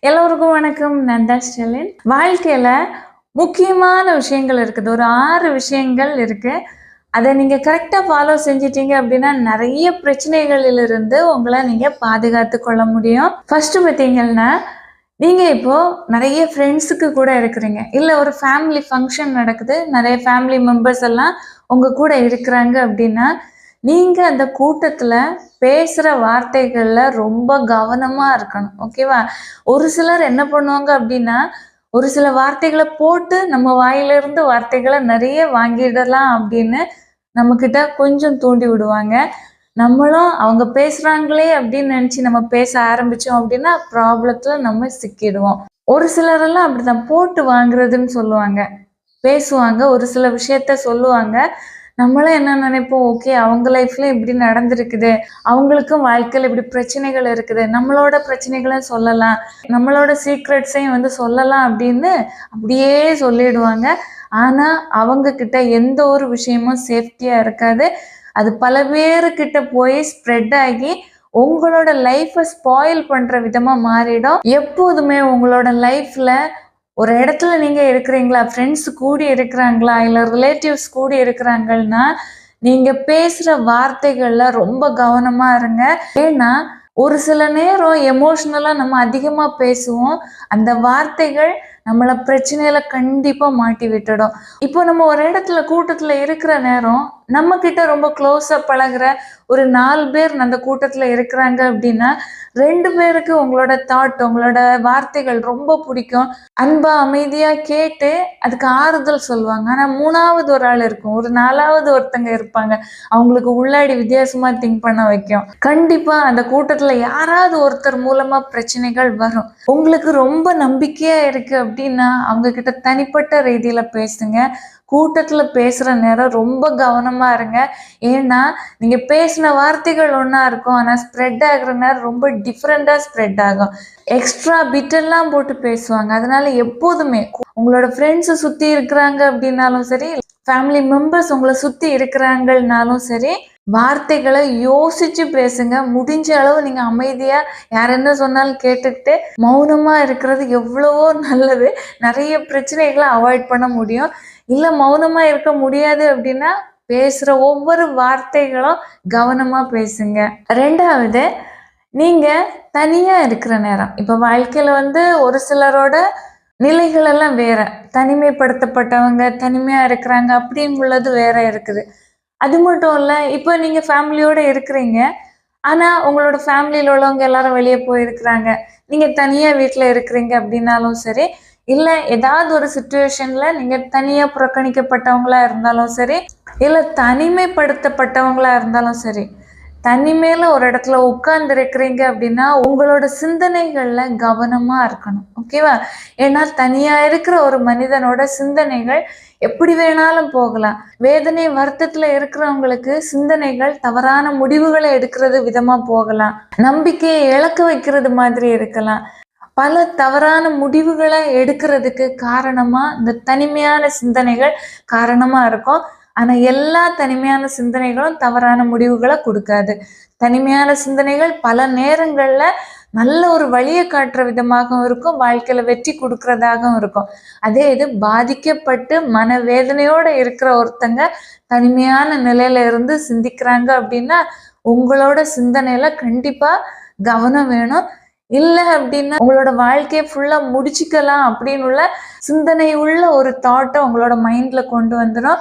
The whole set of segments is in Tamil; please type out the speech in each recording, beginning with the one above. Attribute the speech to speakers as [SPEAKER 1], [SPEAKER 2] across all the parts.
[SPEAKER 1] எல்லோருக்கும் வணக்கம். நான் தான் ஸ்டெலின். வாழ்க்கையில முக்கியமான விஷயங்கள் இருக்குது. ஒரு 6 விஷயங்கள் இருக்கு. அதை நீங்க கரெக்டா ஃபாலோ செஞ்சிட்டீங்க அப்படின்னா நிறைய பிரச்சனைகளிலிருந்து உங்களை நீங்க பாதுகாத்து கொள்ள முடியும். ஃபர்ஸ்ட் பார்த்தீங்கன்னா, நீங்க இப்போ நிறைய ஃப்ரெண்ட்ஸுக்கு கூட இருக்கிறீங்க. இல்ல ஒரு ஃபேமிலி ஃபங்க்ஷன் நடக்குது. நிறைய ஃபேமிலி மெம்பர்ஸ் எல்லாம் உங்க கூட இருக்கிறாங்க அப்படின்னா, நீங்க அந்த கூட்டத்துல பேசுற வார்த்தைகள்ல ரொம்ப கவனமா இருக்கணும். ஓகேவா? ஒரு சிலர் என்ன பண்ணுவாங்க அப்படின்னா, ஒரு சில வார்த்தைகளை போட்டு நம்ம வாயிலிருந்து வார்த்தைகளை நிறைய வாங்கிடலாம் அப்படின்னு நம்மக்கிட்ட கொஞ்சம் தூண்டி விடுவாங்க. நம்மளும் அவங்க பேசுறாங்களே அப்படின்னு நினைச்சு நம்ம பேச ஆரம்பிச்சோம் அப்படின்னா ப்ராப்ளத்துல நம்ம சிக்கிடுவோம். ஒரு சிலரெல்லாம் அப்படிதான் போட்டு வாங்குறதுன்னு சொல்லுவாங்க. பேசுவாங்க, ஒரு சில விஷயத்த சொல்லுவாங்க. நம்மளும் என்ன நினைப்போம், ஓகே அவங்க லைஃப்ல இப்படி நடந்திருக்குது, அவங்களுக்கும் வாழ்க்கையில் இப்படி பிரச்சனைகள் இருக்குது, நம்மளோட பிரச்சனைகளை சொல்லலாம், நம்மளோட சீக்ரெட்ஸையும் சொல்லலாம் அப்படின்னு அப்படியே சொல்லிடுவாங்க. ஆனால் அவங்க கிட்ட எந்த ஒரு விஷயமும் சேஃப்டியாக இருக்காது. அது பல பேருக்கிட்ட போய் ஸ்ப்ரெட் ஆகி உங்களோட லைஃப்பை ஸ்பாயில் பண்ணுற விதமாக மாறிடும். எப்போதுமே உங்களோட லைஃப்பில் ஒரு இடத்துல நீங்கள் இருக்கிறீங்களா, ஃப்ரெண்ட்ஸ் கூடி இருக்கிறாங்களா, இல்லை ரிலேட்டிவ்ஸ் கூடி இருக்கிறாங்கன்னா நீங்கள் பேசுகிற வார்த்தைகளில் ரொம்ப கவனமாக இருங்க. ஏன்னா ஒரு சில நேரம் எமோஷ்னலாக நம்ம அதிகமாக பேசுவோம். அந்த வார்த்தைகள் நம்மளை பிரச்சனையில கண்டிப்பாக மாட்டி விட்டுடும். இப்போ நம்ம ஒரு இடத்துல கூட்டத்தில் இருக்கிற நேரம் நம்ம கிட்ட ரொம்ப க்ளோஸாக பழகுற ஒரு 4 பேர் அந்த கூட்டத்தில் இருக்கிறாங்க அப்படின்னா 2 பேருக்கு உங்களோட தாட், உங்களோட வார்த்தைகள் ரொம்ப பிடிக்கும். அன்பா அமைதியாக கேட்டு அதுக்கு ஆறுதல் சொல்லுவாங்க. ஆனால் 3வது ஒரு ஆள் இருக்கும், ஒரு 4வது ஒருத்தங்க இருப்பாங்க, அவங்களுக்கு உள்ளாடி வித்தியாசமாக திங்க் பண்ண வைக்கும். கண்டிப்பாக அந்த கூட்டத்தில் யாராவது ஒருத்தர் மூலமாக பிரச்சனைகள் வரும். உங்களுக்கு ரொம்ப நம்பிக்கையாக இருக்குது அப்படின்னா அவங்க கிட்ட தனிப்பட்ட ரீதியில் பேசுங்க. கூட்டத்தில் பேசுகிற நேரம் ரொம்ப கவனமாக இருங்க. ஏன்னா நீங்கள் பேசின வார்த்தைகள் ஒன்றா இருக்கும், ஆனால் ஸ்ப்ரெட் ஆகிற நேரம் ரொம்ப டிஃப்ரெண்ட்டாக ஸ்ப்ரெட் ஆகும். எக்ஸ்ட்ரா பிட்டெல்லாம் போட்டு பேசுவாங்க. அதனால எப்போதுமே உங்களோட ஃப்ரெண்ட்ஸை சுற்றி இருக்கிறாங்க அப்படின்னாலும் சரி, ஃபேமிலி மெம்பர்ஸ் உங்களை சுற்றி இருக்கிறாங்கன்னாலும் சரி, வார்த்தைகளை யோசிச்சு பேசுங்க. முடிஞ்ச அளவு நீங்க அமைதியா யார் என்ன சொன்னாலும் கேட்டுக்கிட்டு மௌனமா இருக்கிறது எவ்வளவோ நல்லது. நிறைய பிரச்சனைகளை அவாய்ட் பண்ண முடியும். இல்ல மௌனமா இருக்க முடியாது அப்படின்னா பேசுற ஒவ்வொரு வார்த்தைகளும் கவனமா பேசுங்க. 2வது, நீங்க தனியா இருக்கிற நேரம். இப்ப வாழ்க்கையில ஒரு சிலரோட நிலைகள் எல்லாம் வேற. தனிமைப்படுத்தப்பட்டவங்க தனிமையா இருக்கிறாங்க அப்படின்னு உள்ளது வேற இருக்குது. அது மட்டும் இல்லை, இப்போ நீங்கள் ஃபேமிலியோடு இருக்கிறீங்க, ஆனால் உங்களோட ஃபேமிலியில் உள்ளவங்க எல்லாரும் வெளியே போயிருக்கிறாங்க, நீங்கள் தனியாக வீட்டில் இருக்கிறீங்க அப்படின்னாலும் சரி, இல்லை ஏதாவது ஒரு சுச்சுவேஷனில் நீங்கள் தனியாக புறக்கணிக்கப்பட்டவங்களா இருந்தாலும் சரி, இல்லை தனிமைப்படுத்தப்பட்டவங்களா இருந்தாலும் சரி, தனிமையில ஒரு இடத்துல உட்கார்ந்து இருக்கிறீங்க அப்படின்னா உங்களோட சிந்தனைகள்ல கவனமா இருக்கணும். ஓகேவா? ஏன்னா தனியா இருக்கிற ஒரு மனிதனோட சிந்தனைகள் எப்படி வேணாலும் போகலாம். வேதனை வருத்தத்துல இருக்கிறவங்களுக்கு சிந்தனைகள் தவறான முடிவுகளை எடுக்கிறது விதமா போகலாம், நம்பிக்கையை இழக்க வைக்கிறது மாதிரி இருக்கலாம். பல தவறான முடிவுகளை எடுக்கிறதுக்கு காரணமா இந்த தனிமையான சிந்தனைகள் காரணமா இருக்கும். ஆனால் எல்லா தனிமையான சிந்தனைகளும் தவறான முடிவுகளை கொடுக்காது. தனிமையான சிந்தனைகள் பல நேரங்களில் நல்ல ஒரு வழியை காட்டுற விதமாகவும் இருக்கும், வாழ்க்கையில் வெற்றி கொடுக்கறதாகவும் இருக்கும். அதே இது பாதிக்கப்பட்டு மனவேதனையோடு இருக்கிற ஒருத்தங்க தனிமையான நிலையில இருந்து சிந்திக்கிறாங்க அப்படின்னா உங்களோட சிந்தனையில் கண்டிப்பாக கவனம் வேணும். இல்லை அப்படின்னா உங்களோட வாழ்க்கையை ஃபுல்லாக முடிச்சுக்கலாம் அப்படின்னு உள்ள சிந்தனை உள்ள ஒரு தாட்டை உங்களோட மைண்டில் கொண்டு வந்துடும்.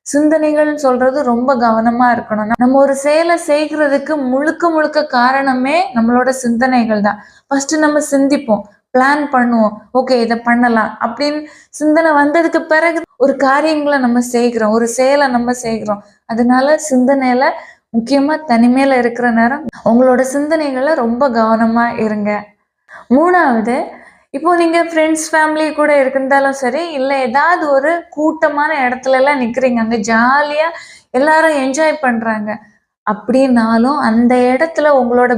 [SPEAKER 1] சிந்தனைகள்னு சொல்றது ரொம்ப கவனமா இருக்கணும். நம்ம ஒரு செயலை செய்கிறதுக்கு முழுக்க முழுக்க காரணமே நம்மளோட சிந்தனைகள் தான். ஃபர்ஸ்ட் நம்ம சிந்திப்போம், பிளான் பண்ணுவோம், ஓகே இதை பண்ணலாம் அப்படின்னு சிந்தனை வந்ததுக்கு பிறகு ஒரு காரியங்களை நம்ம செய்கிறோம், ஒரு செயலை நம்ம செய்கிறோம். அதனால சிந்தனையில முக்கியமா தனிமையில இருக்கிற நேரம் உங்களோட சிந்தனைகளை ரொம்ப கவனமா இருங்க. 3வது, இப்போ நீங்கள் ஃப்ரெண்ட்ஸ் ஃபேமிலி கூட இருந்தாலும் சரி, இல்லை ஏதாவது ஒரு கூட்டமான இடத்துலலாம் நிற்கிறீங்க, அங்கே ஜாலியாக எல்லாரும் என்ஜாய் பண்ணுறாங்க அப்படின்னாலும் அந்த இடத்துல உங்களோட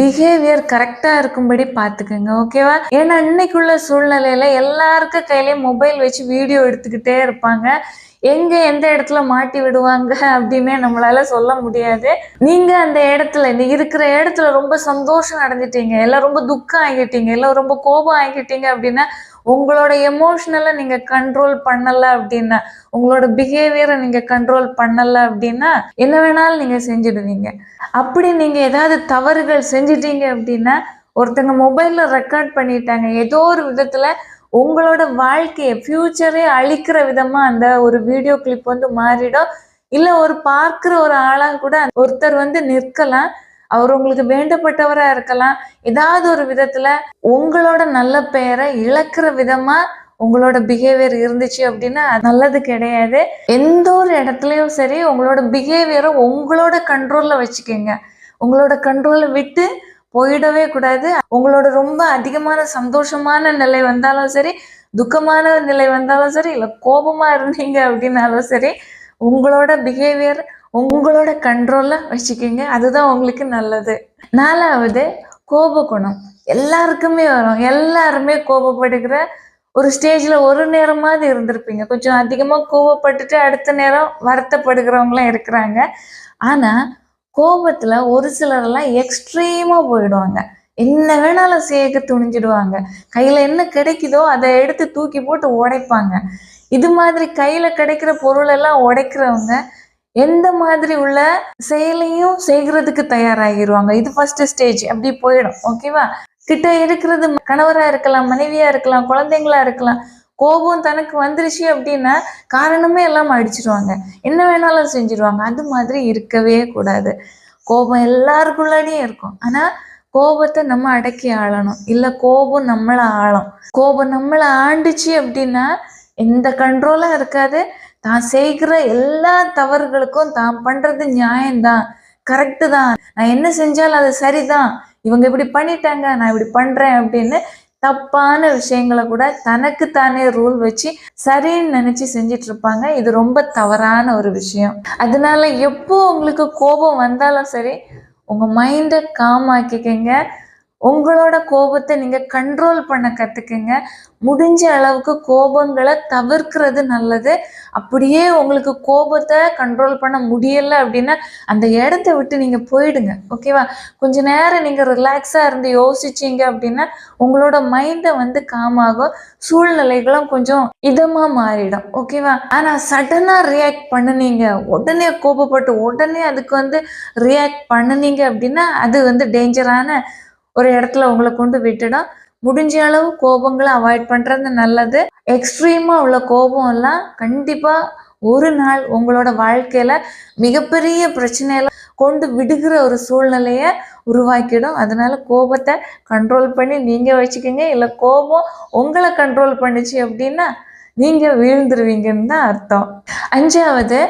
[SPEAKER 1] பிஹேவியர் கரெக்டாக இருக்கும்படி பார்த்துக்கோங்க. ஓகேவா? ஏன்னா இன்னைக்குள்ள சூழ்நிலையில் எல்லாருக்கும் கையிலேயே மொபைல் வச்சு வீடியோ எடுத்துக்கிட்டே இருப்பாங்க. எங்க எந்த இடத்துல மாட்டி விடுவாங்க அப்படின்னே நம்மளால சொல்ல முடியாது. நீங்க அந்த இடத்துல இருக்கிற இடத்துல ரொம்ப சந்தோஷம் அடைஞ்சிட்டீங்க, எல்லாம் ரொம்ப துக்கம் ஆகிட்டீங்க, எல்லாம் ரொம்ப கோபம் ஆகிட்டீங்க அப்படின்னா உங்களோட எமோஷனலை நீங்க கண்ட்ரோல் பண்ணல அப்படின்னா, உங்களோட பிஹேவியரை நீங்க கண்ட்ரோல் பண்ணல அப்படின்னா என்ன வேணாலும் நீங்க செஞ்சிடுவீங்க. அப்படி நீங்க ஏதாவது தவறுகள் செஞ்சிட்டீங்க அப்படின்னா ஒருத்தங்க மொபைல்ல ரெக்கார்ட் பண்ணிட்டாங்க, ஏதோ ஒரு விதத்துல உங்களோட வாழ்க்கையை ஃபியூச்சரே அழிக்கிற விதமா அந்த ஒரு வீடியோ கிளிப் வந்து மாறிடும். இல்ல ஒரு பார்க்கிற ஒரு ஆளா கூட ஒருத்தர் வந்து நிற்கலாம், அவர் உங்களுக்கு வேண்டப்பட்டவரா இருக்கலாம். ஏதாவது ஒரு விதத்துல உங்களோட நல்ல பெயரை இழக்கிற விதமா உங்களோட பிஹேவியர் இருந்துச்சு அப்படின்னா நல்லது கிடையாது. எந்த ஒரு இடத்துலயும் சரி உங்களோட பிஹேவியரை உங்களோட கண்ட்ரோல்ல வச்சுக்கோங்க. உங்களோட கண்ட்ரோலை விட்டு போயிடவே கூடாது. உங்களோட ரொம்ப அதிகமான சந்தோஷமான நிலை வந்தாலும் சரி, துக்கமான நிலை வந்தாலும் சரி, இல்லை கோபமா இருந்தீங்க அப்படின்னாலும் சரி, உங்களோட பிஹேவியர் உங்களோட கண்ட்ரோல்ல வச்சுக்கோங்க. அதுதான் உங்களுக்கு நல்லது. 4வது கோப குணம். எல்லாருக்குமே வரும். எல்லாருமே கோபப்படுகிற ஒரு ஸ்டேஜ்ல ஒரு நேரமாவது இருந்திருப்பீங்க. கொஞ்சம் அதிகமா கோபப்பட்டுட்டு அடுத்த நேரம் வருத்தப்படுகிறவங்களாம் இருக்கிறாங்க. ஆனா கோபத்துல ஒரு சிலரெல்லாம் எக்ஸ்ட்ரீமா போயிடுவாங்க. என்ன வேணாலும் செய்ய துணிஞ்சிடுவாங்க. கையில என்ன கிடைக்குதோ அதை எடுத்து தூக்கி போட்டு உடைப்பாங்க. இது மாதிரி கையில கிடைக்கிற பொருள் எல்லாம் உடைக்கிறவங்க எந்த மாதிரி உள்ள செயலையும் செய்கிறதுக்கு தயாராகிடுவாங்க. இது ஃபர்ஸ்ட் ஸ்டேஜ். அப்படி போயிடும். ஓகேவா? கிட்ட இருக்கிறது கணவரா இருக்கலாம், மனைவியா இருக்கலாம், குழந்தைங்களா இருக்கலாம். கோபம் தனக்கு வந்துருச்சு அப்படின்னா காரணமே எல்லாம் அடிச்சிருவாங்க, என்ன வேணாலும் செஞ்சிருவாங்க. அது மாதிரி இருக்கவே கூடாது. கோபம் எல்லாருக்குள்ளாடியும் இருக்கும். ஆனா கோபத்தை நம்ம அடக்கி ஆளணும், இல்ல கோபம் நம்மளை ஆளும். கோபம் நம்மளை ஆண்டுச்சு அப்படின்னா எந்த கண்ட்ரோலும் இருக்காது. தான் செய்கிற எல்லா தவறுகளுக்கும் தான் பண்றது நியாயம்தான், கரெக்டு தான், நான் என்ன செஞ்சாலும் அது சரிதான், இவங்க இப்படி பண்ணிட்டாங்க நான் இப்படி பண்றேன் அப்படின்னு தப்பான விஷயங்களை கூட தனக்கு தானே ரூல் வச்சு சரின்னு நினைச்சு செஞ்சிட்டு இருப்பாங்க. இது ரொம்ப தவறான ஒரு விஷயம். அதனால எப்போ உங்களுக்கு கோபம் வந்தாலும் சரி உங்க மைண்டை காம் ஆக்கிக்கங்க. உங்களோட கோபத்தை நீங்க கண்ட்ரோல் பண்ண கத்துக்குங்க. முடிஞ்ச அளவுக்கு கோபங்களை தவிர்க்கிறது நல்லது. அப்படியே உங்களுக்கு கோபத்தை கண்ட்ரோல் பண்ண முடியல அப்படின்னா அந்த இடத்த விட்டு நீங்க போயிடுங்க. ஓகேவா? கொஞ்ச நேரம் நீங்க ரிலாக்ஸா இருந்து யோசிச்சீங்க அப்படின்னா உங்களோட மைண்டை வந்து காமாகும், சூழ்நிலைகளும் கொஞ்சம் இதமா மாறிடும். ஓகேவா? ஆனா சடனா ரியாக்ட் பண்ணுனீங்க, உடனே கோபப்பட்டு உடனே அதுக்கு வந்து ரியாக்ட் பண்ணுனீங்க அப்படின்னா அது வந்து டேஞ்சரான ஒரு இடத்துல உங்களை கொண்டு விட்டுடும். முடிஞ்ச அளவு கோபங்களை அவாய்ட் பண்றது நல்லது. எக்ஸ்ட்ரீமா உள்ள கோபம் எல்லாம் கண்டிப்பா ஒரு நாள் உங்களோட வாழ்க்கையில மிகப்பெரிய பிரச்சனையில கொண்டு விடுகிற ஒரு சூழ்நிலைய உருவாக்கிடும். அதனால கோபத்தை கண்ட்ரோல் பண்ணி நீங்க வச்சுக்கோங்க. இல்லை கோபம் உங்களை கண்ட்ரோல் பண்ணுச்சு அப்படின்னா நீங்க வீழ்ந்துருவீங்கன்னு தான் அர்த்தம். 5வது,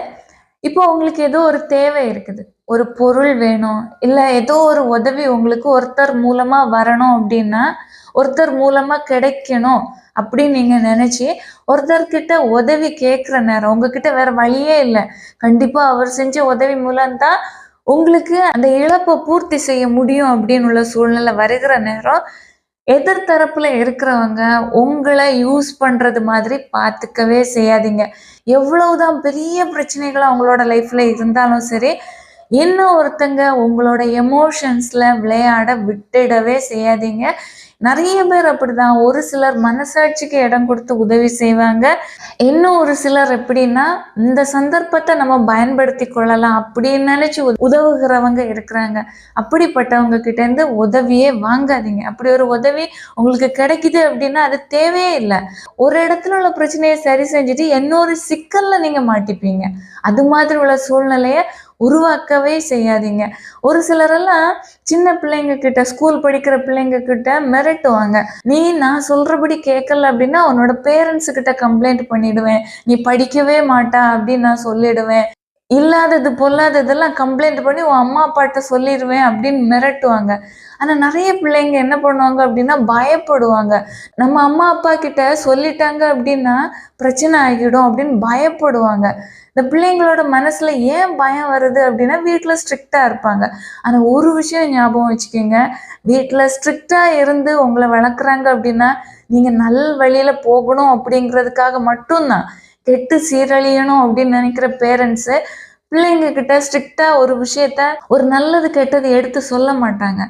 [SPEAKER 1] இப்போ உங்களுக்கு ஏதோ ஒரு தேவை இருக்குது, ஒரு பொருள் வேணும், இல்லை ஏதோ ஒரு உதவி உங்களுக்கு ஒருத்தர் மூலமா வரணும் அப்படின்னா, ஒருத்தர் மூலமா கிடைக்கணும் அப்படின்னு நீங்க நினைச்சு ஒருத்தர்கிட்ட உதவி கேட்குற நேரம் உங்ககிட்ட வேற வழியே இல்லை, கண்டிப்பா அவர் செஞ்ச உதவி மூலம்தான் உங்களுக்கு அந்த இழப்பை பூர்த்தி செய்ய முடியும் அப்படின்னு உள்ள சூழ்நிலை வருகிற நேரம் எதிர்த்தரப்புல இருக்கிறவங்க உங்களை யூஸ் பண்றது மாதிரி பார்த்துக்கவே செய்யாதீங்க. எவ்வளவுதான் பெரிய பிரச்சனைகள் அவங்களோட லைஃப்ல இருந்தாலும் சரி, இன்னும் ஒருத்தங்க உங்களோட எமோஷன்ஸ்ல விளையாட விட்டுடவே செய்யாதீங்க. நிறைய பேர் அப்படிதான். ஒரு சிலர் மனசாட்சிக்கு இடம் கொடுத்து உதவி செய்வாங்க. இன்னும் ஒரு சிலர் எப்படின்னா இந்த சந்தர்ப்பத்தை நம்ம பயன்படுத்தி கொள்ளலாம் அப்படின்னு நினைச்சு உதவுகிறவங்க இருக்கிறாங்க. அப்படிப்பட்டவங்க கிட்ட இருந்து உதவியே வாங்காதீங்க. அப்படி ஒரு உதவி உங்களுக்கு கிடைக்குது அப்படின்னா அது தேவையே இல்லை. ஒரு இடத்துல உள்ள பிரச்சனையை சரி செஞ்சுட்டு இன்னொரு சிக்கல்ல நீங்க மாட்டிப்பீங்க. அது மாதிரி உள்ள சூழ்நிலைய உருவாக்கவே செய்யாதீங்க. ஒரு சிலரெல்லாம் சின்ன பிள்ளைங்க கிட்ட, ஸ்கூல் படிக்கிற பிள்ளைங்க கிட்ட மிரட்டுவாங்க, நீ நான் சொல்றபடி கேட்கல அப்படின்னா உன்னோட பேரண்ட்ஸு கிட்ட கம்ப்ளைண்ட் பண்ணிடுவேன், நீ படிக்கவே மாட்டா அப்படின்னு நான் சொல்லிடுவேன், இல்லாதது பொல்லாததெல்லாம் கம்ப்ளைண்ட் பண்ணி உன் அம்மா அப்பாட்ட சொல்லிடுவேன் அப்படின்னு மிரட்டுவாங்க. ஆனால் நிறைய பிள்ளைங்க என்ன பண்ணுவாங்க அப்படின்னா பயப்படுவாங்க. நம்ம அம்மா அப்பா கிட்ட சொல்லிட்டாங்க அப்படின்னா பிரச்சனை ஆகிடும் அப்படின்னு பயப்படுவாங்க. இந்த பிள்ளைங்களோட மனசுல ஏன் பயம் வருது அப்படின்னா வீட்டில் ஸ்ட்ரிக்டா இருப்பாங்க. ஆனால் ஒரு விஷயம் ஞாபகம் வச்சுக்கோங்க, வீட்டில் ஸ்ட்ரிக்டா இருந்து உங்களை வளர்க்குறாங்க அப்படின்னா நீங்க நல்ல வழியில போகணும் அப்படிங்கிறதுக்காக மட்டும்தான். கெட்டு சீரழியணும் அப்படின்னு நினைக்கிற பேரண்ட்ஸு பிள்ளைங்க கிட்ட ஸ்ட்ரிக்டா ஒரு விஷயத்த ஒரு நல்லது கெட்டது எடுத்து சொல்ல மாட்டாங்க.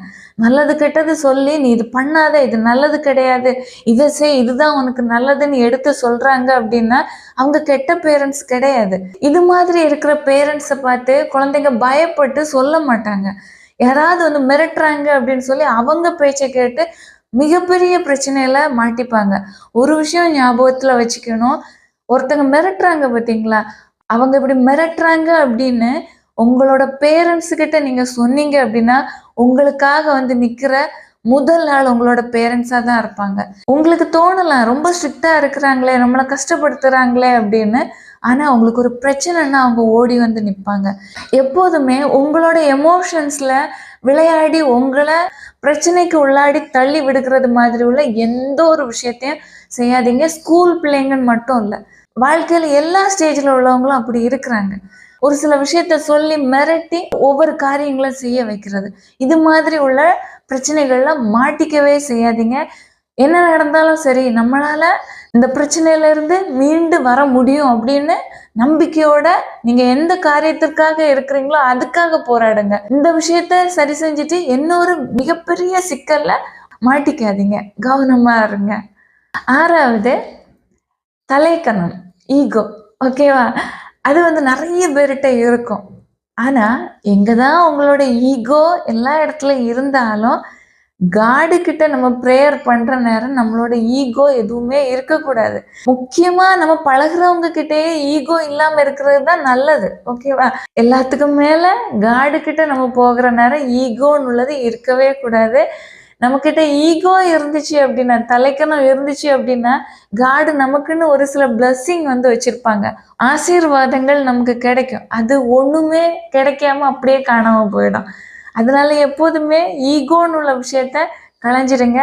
[SPEAKER 1] நல்லது கெட்டது சொல்லி நீ இது பண்ணாத, இது நல்லது கிடையாது, இதை செய், இதுதான் உனக்கு நல்லதுன்னு எடுத்து சொல்றாங்க அப்படின்னா அவங்க கெட்ட பேரண்ட்ஸ் கிடையாது. இது மாதிரி இருக்கிற பேரண்ட்ஸை பார்த்து குழந்தைங்க பயப்பட்டு சொல்ல மாட்டாங்க. யாராவது வந்து மிரட்டுறாங்க அப்படின்னு சொல்லி அவங்க பேச்சை கேட்டு மிகப்பெரிய பிரச்சனையில மாட்டிப்பாங்க. ஒரு விஷயம் ஞாபகத்துல வச்சுக்கணும், ஒருத்தங்க மிரட்டுறாங்க பார்த்தீங்களா, அவங்க இப்படி மிரட்டுறாங்க அப்படின்னு உங்களோட பேரண்ட்ஸ் கிட்ட நீங்க சொன்னீங்க அப்படின்னா உங்களுக்காக வந்து நிக்கிற முதல் ஆள் உங்களோட பேரண்ட்ஸா தான் இருப்பாங்க. உங்களுக்கு தோணலாம் ரொம்ப ஸ்ட்ரிக்டா இருக்கிறாங்களே, நம்மளை கஷ்டப்படுத்துறாங்களே அப்படின்னு. ஆனா உங்களுக்கு ஒரு பிரச்சனைன்னா அவங்க ஓடி வந்து நிற்பாங்க. எப்போதுமே உங்களோட எமோஷன்ஸ்ல விளையாடி உங்களை பிரச்சனைக்கு உள்ளாடி தள்ளி விடுகிறது மாதிரி உள்ள எந்த ஒரு விஷயத்தையும் செய்யாதீங்க. ஸ்கூல் பிள்ளைங்கன்னு மட்டும் இல்லை, வாழ்க்கையில எல்லா ஸ்டேஜில் உள்ளவங்களும் அப்படி இருக்கிறாங்க. ஒரு சில விஷயத்த சொல்லி மிரட்டி ஒவ்வொரு காரியங்களும் செய்ய வைக்கிறது, இது மாதிரி உள்ள பிரச்சனைகள்ல மாட்டிக்கவே செய்யாதீங்க. என்ன நடந்தாலும் சரி, நம்மளால இந்த பிரச்சனையில இருந்து மீண்டு வர முடியும் அப்படின்னு நம்பிக்கையோட நீங்க எந்த காரியத்திற்காக இருக்கிறீங்களோ அதுக்காக போராடுங்க. இந்த விஷயத்த சரி செஞ்சுட்டு இன்னொரு மிகப்பெரிய சிக்கல்ல மாட்டிக்காதீங்க, கவனமா இருங்க. 6வது, தலைக்கணம், ஈகோ. ஓகேவா? அது வந்து நிறைய பேர்கிட்ட இருக்கும். ஆனா எங்கதான் உங்களோட ஈகோ எல்லா இடத்துலயும் இருந்தாலும் காடு கிட்ட நம்ம ப்ரேயர் பண்ற நேரம் நம்மளோட ஈகோ எதுவுமே இருக்கக்கூடாது. முக்கியமா நம்ம பழகுறவங்க கிட்டேயே ஈகோ இல்லாம இருக்கிறது தான் நல்லது. ஓகேவா? எல்லாத்துக்கும் மேல காடு கிட்ட நம்ம போகிற நேரம் ஈகோன்னு உள்ளது இருக்கவே கூடாது. நம்மக்கிட்ட ஈகோ இருந்துச்சு அப்படின்னா, தலைக்கணம் இருந்துச்சு அப்படின்னா காடு நமக்குன்னு ஒரு சில பிளஸ்ஸிங் வந்து வச்சிருப்பாங்க, ஆசீர்வாதங்கள் நமக்கு கிடைக்கும். அது ஒண்ணுமே கிடைக்காம அப்படியே காணாம போயிடும். அதனால எப்போதுமே ஈகோன்னு உள்ள விஷயத்த களைஞ்சிடுங்க.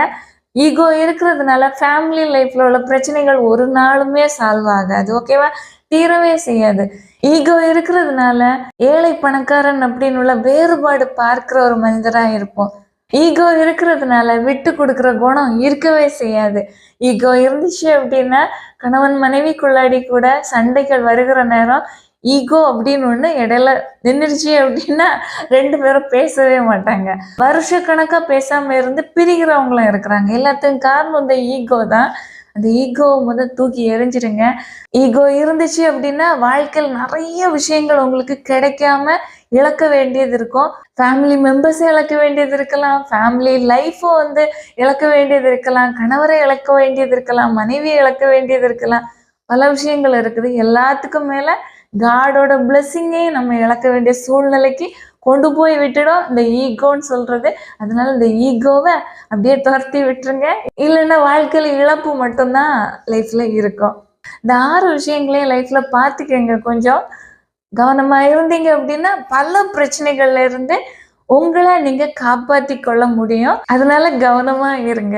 [SPEAKER 1] ஈகோ இருக்கிறதுனால ஃபேமிலி லைஃப்ல உள்ள பிரச்சனைகள் ஒரு நாளுமே சால்வ் ஆகாது. ஓகேவா? தீரவே செய்யாது. ஈகோ இருக்கிறதுனால ஏழை பணக்காரன் அப்படின்னு உள்ள வேறுபாடு பார்க்கிற ஒரு மனிதரா இருப்போம். ஈகோ இருக்கிறதுனால விட்டு கொடுக்குற குணம் இருக்கவே செய்யாது. ஈகோ இருந்துச்சு அப்படின்னா கணவன் மனைவிக்குள்ளாடி கூட சண்டைகள் வருகிற நேரம் ஈகோ அப்படின்னு ஒன்று இடையில நின்றுச்சு அப்படின்னா 2 பேரும் பேசவே மாட்டாங்க. வருஷக்கணக்காக பேசாமல் இருந்து பிரிகிறவங்களும் இருக்கிறாங்க. எல்லாத்துக்கும் காரணம் இந்த ஈகோ தான். அந்த ஈகோவை தூக்கி எறிஞ்சிடுங்க. ஈகோ இருந்துச்சு அப்படின்னா வாழ்க்கையில் நிறைய விஷயங்கள் உங்களுக்கு கிடைக்காம இழக்க வேண்டியது இருக்கும். ஃபேமிலி மெம்பர்ஸை இழக்க வேண்டியது இருக்கலாம், ஃபேமிலி லைஃப்பை வந்து இழக்க வேண்டியது இருக்கலாம், கணவரை இழக்க வேண்டியது இருக்கலாம், மனைவியை இழக்க வேண்டியது இருக்கலாம். பல விஷயங்கள் இருக்குது. எல்லாத்துக்கும் மேலே காடோட பிளெஸ்ஸிங்கே நம்ம இழக்க வேண்டிய சூழ்நிலைக்கு கொண்டு போய் விட்டுடும் இந்த ஈகோன்னு சொல்றது. அதனால இந்த ஈகோவை அப்படியே துரத்தி விட்டுருங்க. இல்லைன்னா வாழ்க்கையில் இழப்பு மட்டும்தான் லைஃப்ல இருக்கும். இந்த 6 விஷயங்களையும் லைஃப்ல பார்த்துக்கங்க. கொஞ்சம் கவனமா இருந்தீங்க அப்படின்னா பல பிரச்சனைகள்ல இருந்து உங்களை நீங்க காப்பாத்தி கொள்ள முடியும். அதனால கவனமா இருங்க.